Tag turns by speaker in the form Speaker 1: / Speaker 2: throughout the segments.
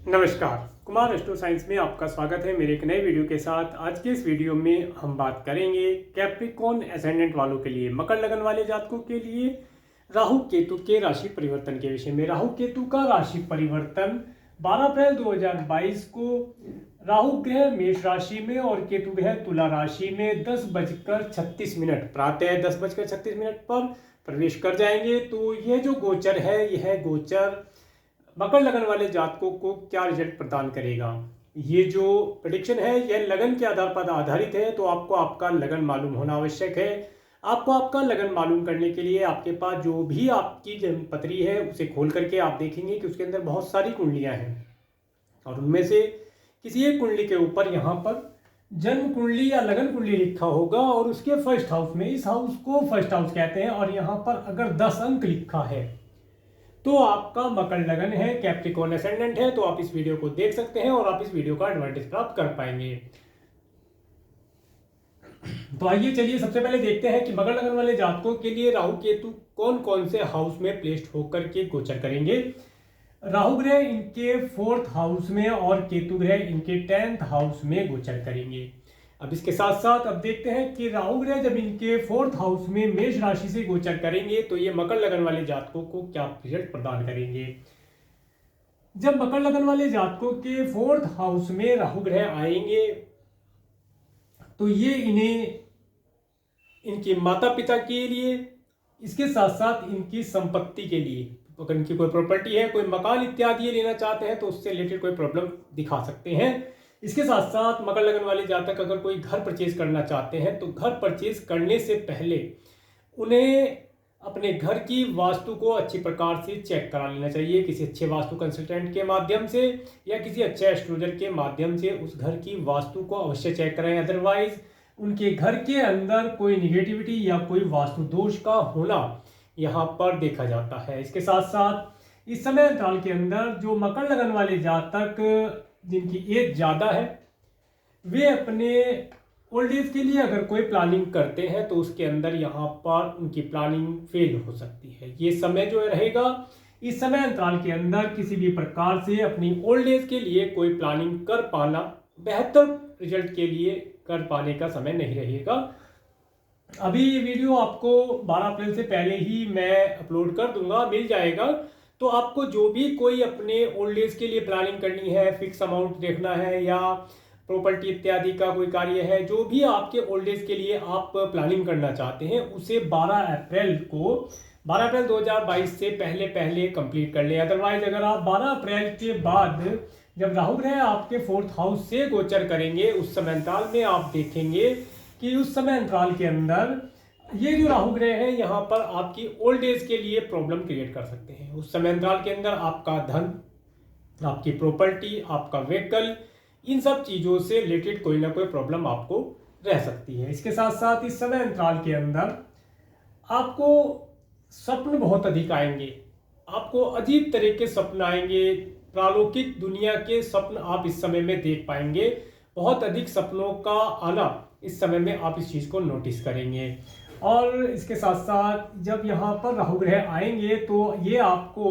Speaker 1: नमस्कार, Kumar astro science में आपका स्वागत है मेरे एक नए वीडियो के साथ। आज के इस वीडियो में हम बात करेंगे कैप्रिकॉर्न एसेंडेंट वालों के लिए, मकर लगन वाले जातकों के लिए राहु केतु के राशि परिवर्तन के विषय में। राहु केतु का राशि परिवर्तन 12 अप्रैल 2022 को राहु ग्रह मेष राशि में और केतु ग्रह तुला राशि में 10:36 प्रातः 10:36 पर प्रवेश कर जाएंगे। तो यह जो गोचर है, यह गोचर मकर लगन वाले जातकों को क्या रिजल्ट प्रदान करेगा। ये जो प्रेडिक्शन है यह लगन के आधार पर आधारित है, तो आपको आपका लगन मालूम होना आवश्यक है। आपको आपका लगन मालूम करने के लिए आपके पास जो भी आपकी जन्मपत्री है उसे खोल करके आप देखेंगे कि उसके अंदर बहुत सारी कुंडलियां हैं और उनमें से किसी एक कुंडली के ऊपर यहाँ पर जन्म कुंडली या लगन कुंडली लिखा होगा और उसके फर्स्ट हाउस में, इस हाउस को फर्स्ट हाउस कहते हैं, और यहाँ पर अगर 10 अंक लिखा है तो आपका मकर लगन है, कैप्रिकॉर्न एसेंडेंट है। तो आप इस वीडियो को देख सकते हैं और आप इस वीडियो का एडवांटेज प्राप्त कर पाएंगे। तो आइए चलिए सबसे पहले देखते हैं कि मकर लगन वाले जातकों के लिए राहु केतु कौन कौन से हाउस में प्लेस्ड होकर के गोचर करेंगे। राहु ग्रह इनके 4th हाउस में और केतु ग्रह इनके 10th हाउस में गोचर करेंगे। अब इसके साथ साथ अब देखते हैं कि राहु ग्रह जब इनके 4th हाउस में मेष राशि से गोचर करेंगे तो ये मकर लगन वाले जातकों को क्या रिजल्ट प्रदान करेंगे। जब मकर लगन वाले जातकों के 4th हाउस में राहु ग्रह आएंगे तो ये इन्हें इनके माता पिता के लिए, इसके साथ साथ इनकी संपत्ति के लिए, अगर इनकी कोई प्रॉपर्टी है, कोई मकान इत्यादि लेना चाहते हैं तो उससे रिलेटेड कोई प्रॉब्लम दिखा सकते हैं। इसके साथ साथ मकर लगन वाले जातक अगर कोई घर परचेज करना चाहते हैं तो घर परचेज करने से पहले उन्हें अपने घर की वास्तु को अच्छी प्रकार से चेक करा लेना चाहिए, किसी अच्छे वास्तु कंसल्टेंट के माध्यम से या किसी अच्छे एस्ट्रोलॉजर के माध्यम से उस घर की वास्तु को अवश्य चेक कराएं। अदरवाइज उनके घर के अंदर कोई निगेटिविटी या कोई वास्तु दोष का होना यहाँ पर देखा जाता है। इसके साथ साथ इस समय अंतराल के अंदर जो मकर लगन वाले जातक जिनकी एज ज़्यादा है वे अपने ओल्ड एज के लिए अगर कोई प्लानिंग करते हैं तो उसके अंदर यहाँ पर उनकी प्लानिंग फेल हो सकती है। ये समय जो रहेगा, इस समय अंतराल के अंदर किसी भी प्रकार से अपनी ओल्ड एज के लिए कोई प्लानिंग कर पाना, बेहतर रिजल्ट के लिए कर पाने का समय नहीं रहेगा। अभी ये वीडियो आपको 12 अप्रैल से पहले ही मैं अपलोड कर दूंगा, मिल जाएगा। तो आपको जो भी कोई अपने ओल्ड एज के लिए प्लानिंग करनी है, फिक्स अमाउंट देखना है या प्रॉपर्टी इत्यादि का कोई कार्य है, जो भी आपके ओल्ड एज के लिए आप प्लानिंग करना चाहते हैं उसे 12 अप्रैल 2022 से पहले पहले कंप्लीट कर लें। अदरवाइज अगर आप 12 अप्रैल के बाद जब राहु ग्रह आपके 4th हाउस से गोचर करेंगे उस समय अंतराल में आप देखेंगे कि उस समय अंतराल के अंदर ये जो राहु ग्रह है यहाँ पर आपकी ओल्ड एज के लिए प्रॉब्लम क्रिएट कर सकते हैं। उस समय अंतराल के अंदर आपका धन, आपकी प्रॉपर्टी, आपका व्हीकल, इन सब चीज़ों से रिलेटेड कोई ना कोई प्रॉब्लम आपको रह सकती है। इसके साथ साथ इस समय अंतराल के अंदर आपको स्वप्न बहुत अधिक आएंगे, आपको अजीब तरह के स्वप्न आएंगे, प्रालौकिक दुनिया के स्वप्न आप इस समय में देख पाएंगे। बहुत अधिक सपनों का आना इस समय में आप इस चीज़ को नोटिस करेंगे। और इसके साथ साथ जब यहाँ पर राहु ग्रह आएंगे तो ये आपको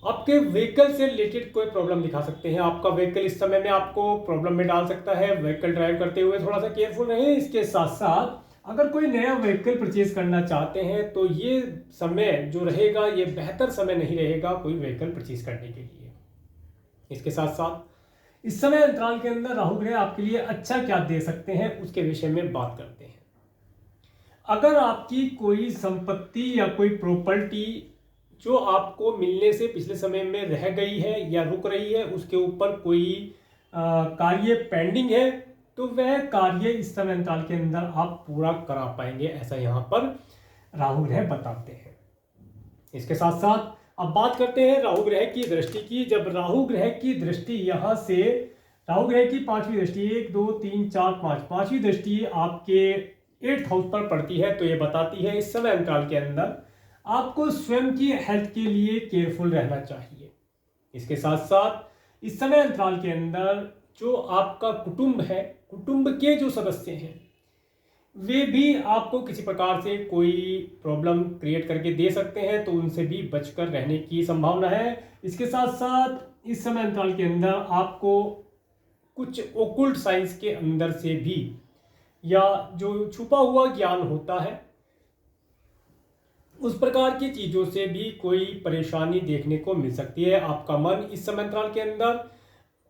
Speaker 1: आपके व्हीकल से रिलेटेड कोई प्रॉब्लम दिखा सकते हैं। आपका व्हीकल इस समय में आपको प्रॉब्लम में डाल सकता है। व्हीकल ड्राइव करते हुए थोड़ा सा केयरफुल रहें। इसके साथ साथ अगर कोई नया व्हीकल परचेज करना चाहते हैं तो ये समय जो रहेगा ये बेहतर समय नहीं रहेगा कोई व्हीकल परचेज करने के लिए। इसके साथ साथ इस समय अंतराल के अंदर राहु ग्रह आपके लिए अच्छा क्या दे सकते हैं उसके विषय में बात करते हैं। अगर आपकी कोई संपत्ति या कोई प्रॉपर्टी जो आपको मिलने से पिछले समय में रह गई है या रुक रही है, उसके ऊपर कोई कार्य पेंडिंग है तो वह कार्य इस समय अंतराल के अंदर आप पूरा करा पाएंगे, ऐसा यहाँ पर राहु ग्रह बताते हैं। इसके साथ साथ अब बात करते हैं राहु ग्रह की दृष्टि की। जब राहु ग्रह की दृष्टि यहाँ से, राहु ग्रह की 5वीं दृष्टि, 1 2 3 4 5, 5वीं दृष्टि आपके 8th हाउस पर पड़ती है तो ये बताती है इस समय अंतराल के अंदर आपको स्वयं की हेल्थ के लिए केयरफुल रहना चाहिए। इसके साथ साथ इस समय अंतराल के अंदर जो आपका कुटुंब है, कुटुंब के जो सदस्य हैं वे भी आपको किसी प्रकार से कोई प्रॉब्लम क्रिएट करके दे सकते हैं, तो उनसे भी बचकर रहने की संभावना है। इसके साथ साथ इस समय अंतराल के अंदर आपको कुछ ओकुल्ट साइंस के अंदर से भी या जो छुपा हुआ ज्ञान होता है उस प्रकार की चीज़ों से भी कोई परेशानी देखने को मिल सकती है। आपका मन इस समय अंतराल के अंदर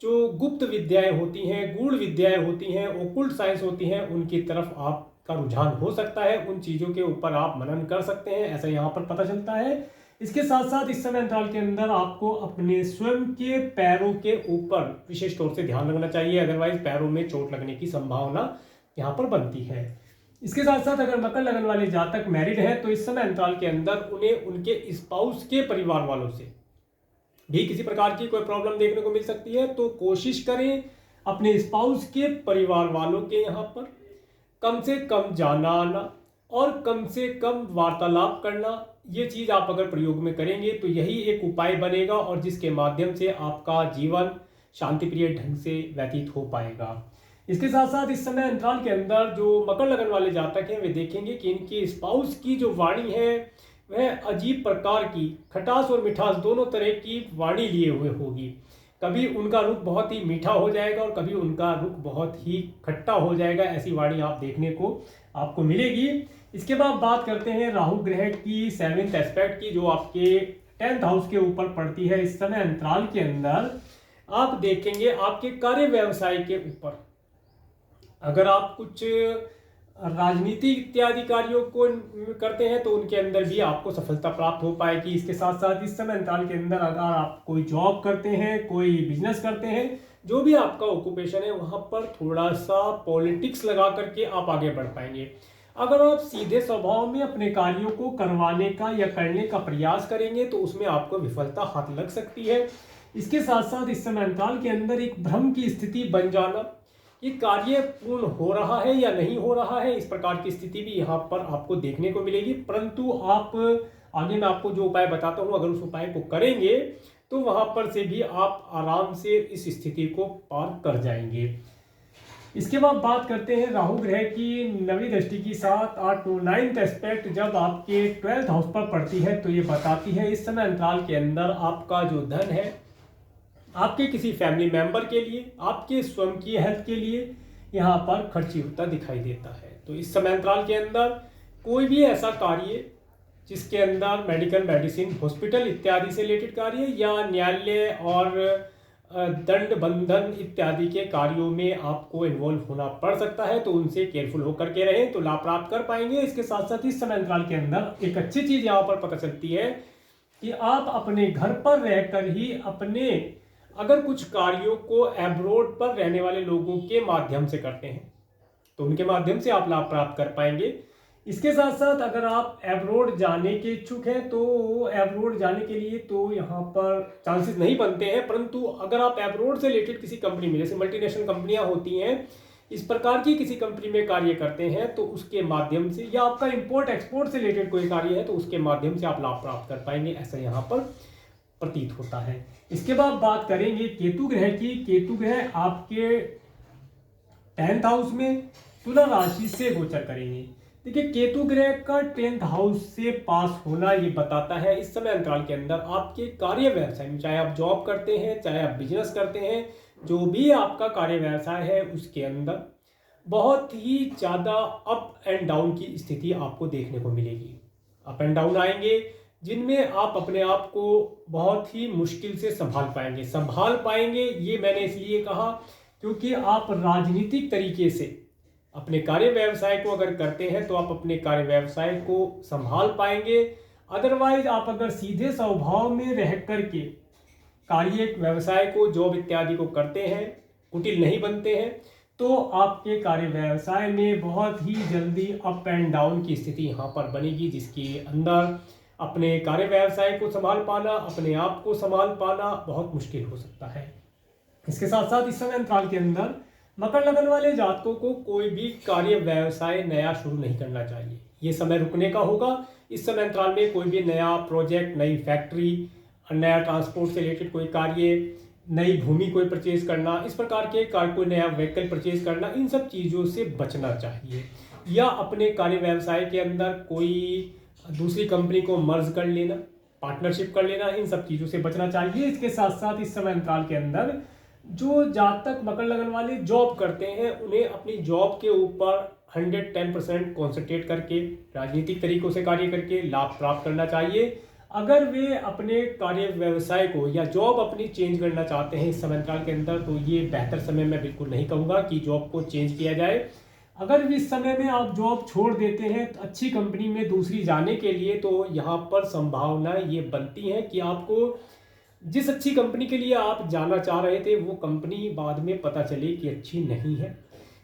Speaker 1: जो गुप्त विद्याएं होती हैं, गूढ़ विद्याएं होती हैं, ओकुल्ट साइंस होती हैं, उनकी तरफ आपका रुझान हो सकता है। उन चीज़ों के ऊपर आप मनन कर सकते हैं, ऐसा यहाँ पर पता चलता है। इसके साथ साथ इस समय अंतराल के अंदर आपको अपने स्वयं के पैरों के ऊपर विशेष तौर से ध्यान रखना चाहिए, अदरवाइज पैरों में चोट लगने की संभावना यहाँ पर बनती है। इसके साथ साथ अगर मकर लगन वाले जातक मैरिड हैं तो इस समय अंतराल के अंदर उन्हें उनके स्पाउस के परिवार वालों से भी किसी प्रकार की कोई प्रॉब्लम देखने को मिल सकती है। तो कोशिश करें अपने स्पाउस के परिवार वालों के यहाँ पर कम से कम जाना आना और कम से कम वार्तालाप करना, ये चीज़ आप अगर प्रयोग में करेंगे तो यही एक उपाय बनेगा और जिसके माध्यम से आपका जीवन शांतिप्रिय ढंग से व्यतीत हो पाएगा। इसके साथ साथ इस समय अंतराल के अंदर जो मकर लगन वाले जातक हैं वे देखेंगे कि इनकी स्पाउस की जो वाणी है वह अजीब प्रकार की खटास और मिठास दोनों तरह की वाणी लिए हुए होगी। कभी उनका रुख बहुत ही मीठा हो जाएगा और कभी उनका रुख बहुत ही खट्टा हो जाएगा, ऐसी वाणी आप देखने को आपको मिलेगी। इसके बाद बात करते हैं राहु ग्रह की 7th एस्पेक्ट की, जो आपके 10th हाउस के ऊपर पड़ती है। इस समय अंतराल के अंदर आप देखेंगे आपके कार्य व्यवसाय के ऊपर, अगर आप कुछ राजनीति इत्यादि कार्यों को करते हैं तो उनके अंदर भी आपको सफलता प्राप्त हो पाएगी। इसके साथ साथ इस समय अंतराल के अंदर अगर आप कोई जॉब करते हैं, कोई बिजनेस करते हैं, जो भी आपका ऑक्यूपेशन है वहाँ पर थोड़ा सा पॉलिटिक्स लगा करके आप आगे बढ़ पाएंगे। अगर आप सीधे स्वभाव में अपने कार्यों को करवाने का या करने का प्रयास करेंगे तो उसमें आपको विफलता हाथ लग सकती है। इसके साथ साथ इस समय अंतराल के अंदर एक भ्रम की स्थिति बन जाना, ये कार्य पूर्ण हो रहा है या नहीं हो रहा है, इस प्रकार की स्थिति भी यहाँ पर आपको देखने को मिलेगी। परंतु आप आगे मैं आपको जो उपाय बताता हूँ, अगर उस उपाय को करेंगे तो वहाँ पर से भी आप आराम से इस स्थिति को पार कर जाएंगे। इसके बाद बात करते हैं राहु ग्रह की 9वीं दृष्टि की 7, 8, 9th एस्पेक्ट जब आपके 12th हाउस पर पड़ती है तो ये बताती है इस समय अंतराल के अंदर आपका जो धन है आपके किसी फैमिली मेंबर के लिए, आपके स्वयं की हेल्थ के लिए यहाँ पर खर्ची होता दिखाई देता है। तो इस समय अंतराल के अंदर कोई भी ऐसा कार्य जिसके अंदर मेडिकल, मेडिसिन, हॉस्पिटल इत्यादि से रिलेटेड कार्य या न्यायालय और दंड बंधन इत्यादि के कार्यों में आपको इन्वॉल्व होना पड़ सकता है, तो उनसे केयरफुल होकर के रहें तो लाभ प्राप्त कर पाएंगे। इसके साथ साथ इस समय अंतराल के अंदर एक अच्छी चीज़ यहाँ पर पता चलती है कि आप अपने घर पर रहकर ही अपने अगर कुछ कार्यों को एब्रोड पर रहने वाले लोगों के माध्यम से करते हैं तो उनके माध्यम से आप लाभ प्राप्त कर पाएंगे। इसके साथ साथ अगर आप एब्रोड जाने के इच्छुक हैं तो एब्रोड जाने के लिए तो यहाँ पर चांसेस नहीं बनते हैं, परंतु अगर आप एब्रोड से रिलेटेड किसी कंपनी में, जैसे मल्टीनेशनल कंपनियां होती हैं, इस प्रकार की किसी कंपनी में कार्य करते हैं तो उसके माध्यम से, या आपका इंपोर्ट एक्सपोर्ट से रिलेटेड कोई कार्य है तो उसके माध्यम से आप लाभ प्राप्त कर पाएंगे, ऐसा यहाँ पर प्रतीत होता है। इसके बाद बात करेंगे केतु ग्रह की। केतु ग्रह आपके 10th हाउस में तुला राशि से गोचर करेंगे। देखिए केतु ग्रह का 10th हाउस से पास होना ये बताता है इस समय अंतराल के अंदर आपके कार्य व्यवसाय में, चाहे आप जॉब करते हैं, चाहे आप बिजनेस करते हैं, जो भी आपका कार्य व्यवसाय है उसके अंदर बहुत ही ज़्यादा अप एंड डाउन की स्थिति आपको देखने को मिलेगी। अप एंड डाउन आएंगे जिनमें आप अपने आप को बहुत ही मुश्किल से संभाल पाएंगे। ये मैंने इसलिए कहा क्योंकि आप राजनीतिक तरीके से अपने कार्य व्यवसाय को अगर करते हैं तो आप अपने कार्य व्यवसाय को संभाल पाएंगे। अदरवाइज आप अगर सीधे स्वभाव में रह करके कार्य व्यवसाय को, जॉब इत्यादि को करते हैं, कुटिल नहीं बनते हैं, तो आपके कार्य व्यवसाय में बहुत ही जल्दी अप एंड डाउन की स्थिति यहाँ पर बनेगी, जिसके अंदर अपने कार्य व्यवसाय को संभाल पाना, अपने आप को संभाल पाना बहुत मुश्किल हो सकता है। इसके साथ साथ इस समय अंतराल के अंदर मकर लगन वाले जातकों को कोई भी कार्य व्यवसाय नया शुरू नहीं करना चाहिए, ये समय रुकने का होगा। इस समय अंतराल में कोई भी नया प्रोजेक्ट, नई फैक्ट्री, नया ट्रांसपोर्ट से रिलेटेड कोई कार्य, नई भूमि कोई परचेज करना, इस प्रकार के कोई नया व्हीकल परचेज करना, इन सब चीज़ों से बचना चाहिए। या अपने कार्य व्यवसाय के अंदर कोई दूसरी कंपनी को मर्ज कर लेना, पार्टनरशिप कर लेना, इन सब चीज़ों से बचना चाहिए। इसके साथ साथ इस समय अंतराल के अंदर जो जातक मकर लगन वाले जॉब करते हैं उन्हें अपनी जॉब के ऊपर 110% कॉन्सेंट्रेट करके राजनीतिक तरीकों से कार्य करके लाभ प्राप्त करना चाहिए। अगर वे अपने कार्य व्यवसाय को या जॉब अपनी चेंज करना चाहते हैं इस समय अंतराल के अंदर, तो ये बेहतर समय मैं बिल्कुल नहीं कहूँगा कि जॉब को चेंज किया जाए। अगर इस समय में आप जॉब छोड़ देते हैं तो अच्छी कंपनी में दूसरी जाने के लिए, तो यहाँ पर संभावनाएं ये बनती हैं कि आपको जिस अच्छी कंपनी के लिए आप जाना चाह रहे थे वो कंपनी बाद में पता चले कि अच्छी नहीं है,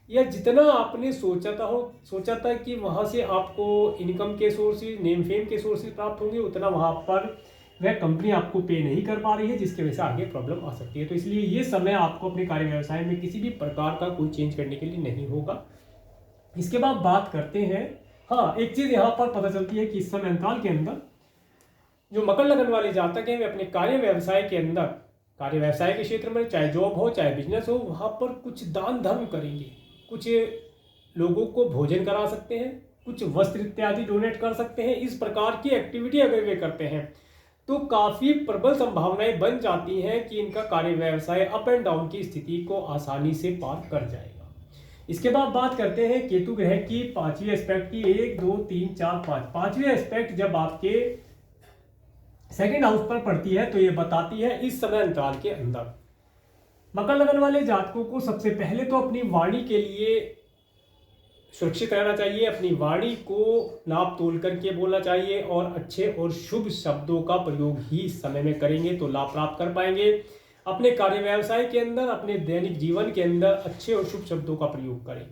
Speaker 1: या जितना आपने सोचा था कि वहाँ से आपको इनकम के सोर्सेज, नेम फेम के सोर्सेज प्राप्त होंगे, उतना वहाँ पर वह कंपनी आपको पे नहीं कर पा रही है, जिसकी वजह से आगे प्रॉब्लम आ सकती है। तो इसलिए ये समय आपको अपने कार्य व्यवसाय में किसी भी प्रकार का कोई चेंज करने के लिए नहीं होगा। इसके बाद बात करते हैं, हाँ एक चीज़ यहाँ पर पता चलती है कि इस समय अंतराल के अंदर जो मकर लगन वाले जातक हैं वे अपने कार्य व्यवसाय के अंदर, कार्य व्यवसाय के क्षेत्र में चाहे जॉब हो चाहे बिजनेस हो, वहाँ पर कुछ दान धर्म करेंगे, कुछ लोगों को भोजन करा सकते हैं, कुछ वस्त्र इत्यादि डोनेट कर सकते हैं। इस प्रकार की एक्टिविटी अगर वे करते हैं तो काफ़ी प्रबल संभावनाएं बन जाती हैं कि इनका कार्य व्यवसाय अप एंड डाउन की स्थिति को आसानी से पार कर जाएगा। इसके बाद बात करते हैं केतु ग्रह की पांचवी एस्पेक्ट की। 1 2 3 4 5 पांचवी एस्पेक्ट जब आपके सेकंड हाउस पर पड़ती है तो ये बताती है इस समय अंतराल के अंदर मकर लगन वाले जातकों को सबसे पहले तो अपनी वाणी के लिए सुरक्षित रहना चाहिए, अपनी वाणी को नाप तोल करके बोलना चाहिए और अच्छे और शुभ शब्दों का प्रयोग ही इस समय में करेंगे तो लाभ प्राप्त कर पाएंगे। अपने कार्य व्यवसाय के अंदर, अपने दैनिक जीवन के अंदर अच्छे और शुभ शब्दों का प्रयोग करें।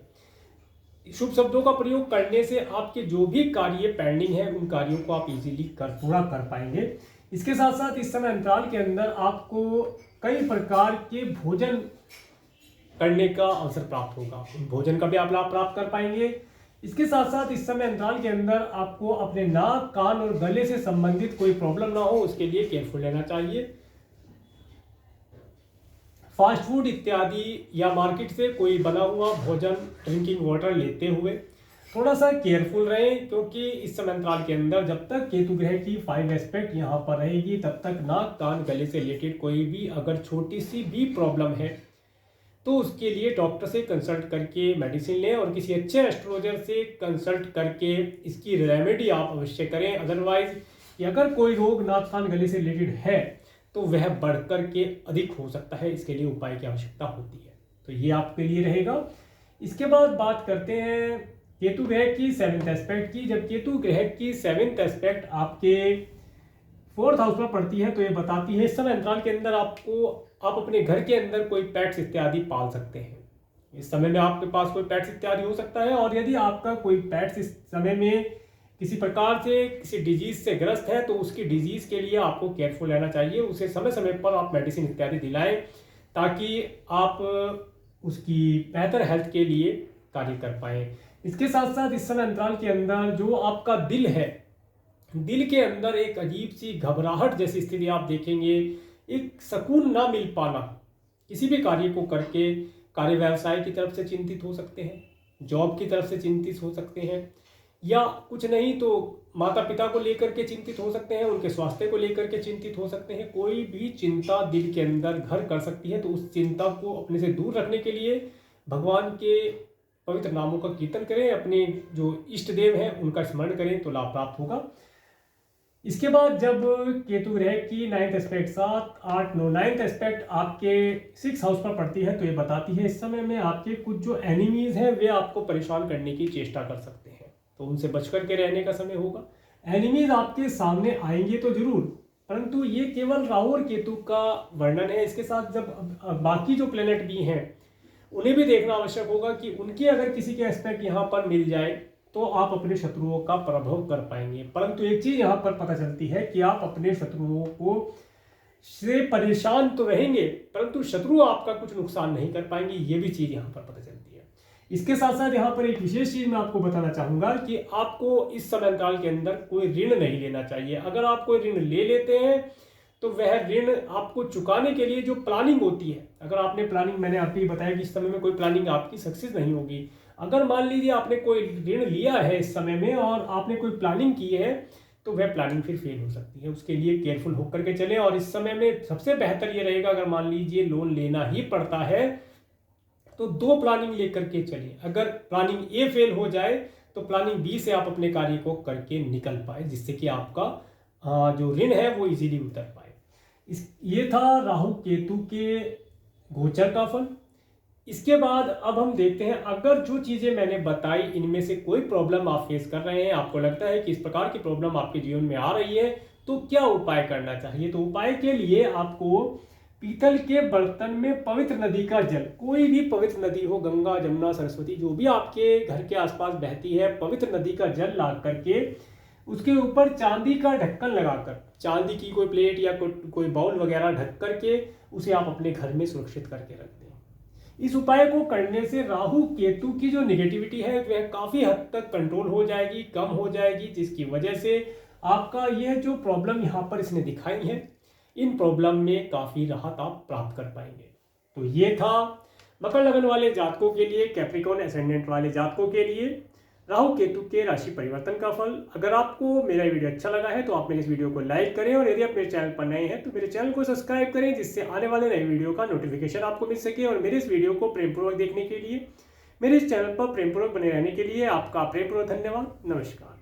Speaker 1: शुभ शब्दों का प्रयोग करने से आपके जो भी कार्य पेंडिंग है उन कार्यों को आप इजीली पूरा कर पाएंगे। इसके साथ साथ इस समय अंतराल के अंदर आपको कई प्रकार के भोजन करने का अवसर प्राप्त होगा, भोजन का भी आप लाभ प्राप्त कर पाएंगे। इसके साथ साथ इस समय अंतराल के अंदर आपको अपने नाक, कान और गले से संबंधित कोई प्रॉब्लम ना हो उसके लिए केयरफुल रहना चाहिए। फास्ट फूड इत्यादि या मार्केट से कोई बना हुआ भोजन, ड्रिंकिंग वाटर लेते हुए थोड़ा सा केयरफुल रहें, क्योंकि इस समय अंतराल के अंदर जब तक केतु ग्रह की 5 एस्पेक्ट यहाँ पर रहेगी तब तक नाक, कान, गले से रिलेटेड कोई भी अगर छोटी सी भी प्रॉब्लम है तो उसके लिए डॉक्टर से कंसल्ट करके मेडिसिन लें और किसी अच्छे एस्ट्रोलॉजर से कंसल्ट करके इसकी रेमेडी आप अवश्य करें। अदरवाइज अगर कोई रोग नाक, कान, गले से रिलेटेड है तो वह बढ़कर के अधिक हो सकता है, इसके लिए उपाय की आवश्यकता होती है। तो ये आपके लिए रहेगा। इसके बाद बात करते हैं केतु ग्रह की 7th एस्पेक्ट की। जब केतु ग्रह की 7th एस्पेक्ट आपके 4th हाउस में पड़ती है तो ये बताती है इस समय अंतराल के अंदर आप अपने घर के अंदर कोई पेट्स इत्यादि पाल सकते हैं। इस समय में आपके पास कोई पेट्स इत्यादि हो सकता है, और यदि आपका कोई पेट्स इस समय में किसी प्रकार से किसी डिजीज से ग्रस्त है तो उसकी डिजीज के लिए आपको केयरफुल रहना चाहिए। उसे समय समय पर आप मेडिसिन इत्यादि दिलाएं ताकि आप उसकी बेहतर हेल्थ के लिए कार्य कर पाएं। इसके साथ साथ इस समय अंतराल के अंदर जो आपका दिल है, दिल के अंदर एक अजीब सी घबराहट जैसी स्थिति आप देखेंगे, एक सुकून ना मिल पाना, किसी भी कार्य को करके कार्य व्यवसाय की तरफ से चिंतित हो सकते हैं, जॉब की तरफ से चिंतित हो सकते हैं, या कुछ नहीं तो माता पिता को लेकर के चिंतित हो सकते हैं, उनके स्वास्थ्य को लेकर के चिंतित हो सकते हैं। कोई भी चिंता दिल के अंदर घर कर सकती है, तो उस चिंता को अपने से दूर रखने के लिए भगवान के पवित्र नामों का कीर्तन करें, अपने जो इष्ट देव हैं उनका स्मरण करें तो लाभ प्राप्त होगा। इसके बाद जब केतु ग्रह की 9th एस्पेक्ट 7, 8, 9, 9th एस्पेक्ट आपके 6th हाउस पर पड़ती है तो ये बताती है इस समय में आपके कुछ जो एनिमीज हैं वे आपको परेशान करने की चेष्टा कर सकते हैं, तो उनसे बच करके रहने का समय होगा। एनिमीज आपके सामने आएंगे तो जरूर, परंतु ये केवल राहु और केतु का वर्णन है। इसके साथ जब बाकी जो प्लेनेट भी हैं उन्हें भी देखना आवश्यक होगा कि उनके अगर किसी के एस्पेक्ट यहाँ पर मिल जाए तो आप अपने शत्रुओं का पराभव कर पाएंगे। परंतु एक चीज यहाँ पर पता चलती है कि आप अपने शत्रुओं को से परेशान तो रहेंगे परंतु शत्रु आपका कुछ नुकसान नहीं कर पाएंगे, ये भी चीज यहाँ पर पता चलती है। इसके साथ साथ यहाँ पर एक विशेष चीज मैं आपको बताना चाहूंगा कि आपको इस समय अंतराल के अंदर कोई ऋण नहीं लेना चाहिए। अगर आप कोई ऋण ले लेते हैं तो वह ऋण आपको चुकाने के लिए जो प्लानिंग होती है, अगर आपने प्लानिंग, मैंने आपको बताया कि इस समय में कोई प्लानिंग आपकी सक्सेस नहीं होगी, अगर मान लीजिए आपने कोई ऋण लिया है इस समय में और आपने कोई प्लानिंग की है तो वह प्लानिंग फिर फेल हो सकती है। उसके लिए केयरफुल होकर के चलें। और इस समय में सबसे बेहतर ये रहेगा, अगर मान लीजिए लोन लेना ही पड़ता है तो 2 प्लानिंग लेकर के चलें। अगर प्लानिंग ए फेल हो जाए तो प्लानिंग बी से आप अपने कार्य को करके निकल पाए, जिससे कि आपका जो ऋण है वो इजीली उतर पाए। ये था राहु केतु के गोचर का फल। इसके बाद अब हम देखते हैं, अगर जो चीज़ें मैंने बताई इनमें से कोई प्रॉब्लम आप फेस कर रहे हैं, आपको लगता है कि इस प्रकार की प्रॉब्लम आपके जीवन में आ रही है, तो क्या उपाय करना चाहिए। तो उपाय के लिए आपको पीतल के बर्तन में पवित्र नदी का जल, कोई भी पवित्र नदी हो, गंगा जमुना सरस्वती जो भी आपके घर के आसपास बहती है, पवित्र नदी का जल ला करके उसके ऊपर चांदी का ढक्कन लगाकर, चांदी की कोई प्लेट या कोई बाउल वगैरह ढक करके उसे आप अपने घर में सुरक्षित करके रख दें। इस उपाय को करने से राहु केतु की जो निगेटिविटी है वह काफ़ी हद तक कंट्रोल हो जाएगी, कम हो जाएगी, जिसकी वजह से आपका यह जो प्रॉब्लम यहाँ पर इसने दिखाई है, इन प्रॉब्लम में काफ़ी राहत आप प्राप्त कर पाएंगे। तो ये था मकर लगन वाले जातकों के लिए, कैप्रिकॉर्न एसेंडेंट वाले जातकों के लिए राहु केतु के राशि परिवर्तन का फल। अगर आपको मेरा वीडियो अच्छा लगा है तो आप मेरे इस वीडियो को लाइक करें, और यदि आप मेरे चैनल पर नए हैं तो मेरे चैनल को सब्सक्राइब करें, जिससे आने वाले नए वीडियो का नोटिफिकेशन आपको मिल सके। और मेरे इस वीडियो को प्रेमपूर्वक देखने के लिए, मेरे इस चैनल पर प्रेमपूर्वक बने रहने के लिए आपका प्रेमपूर्वक धन्यवाद। नमस्कार।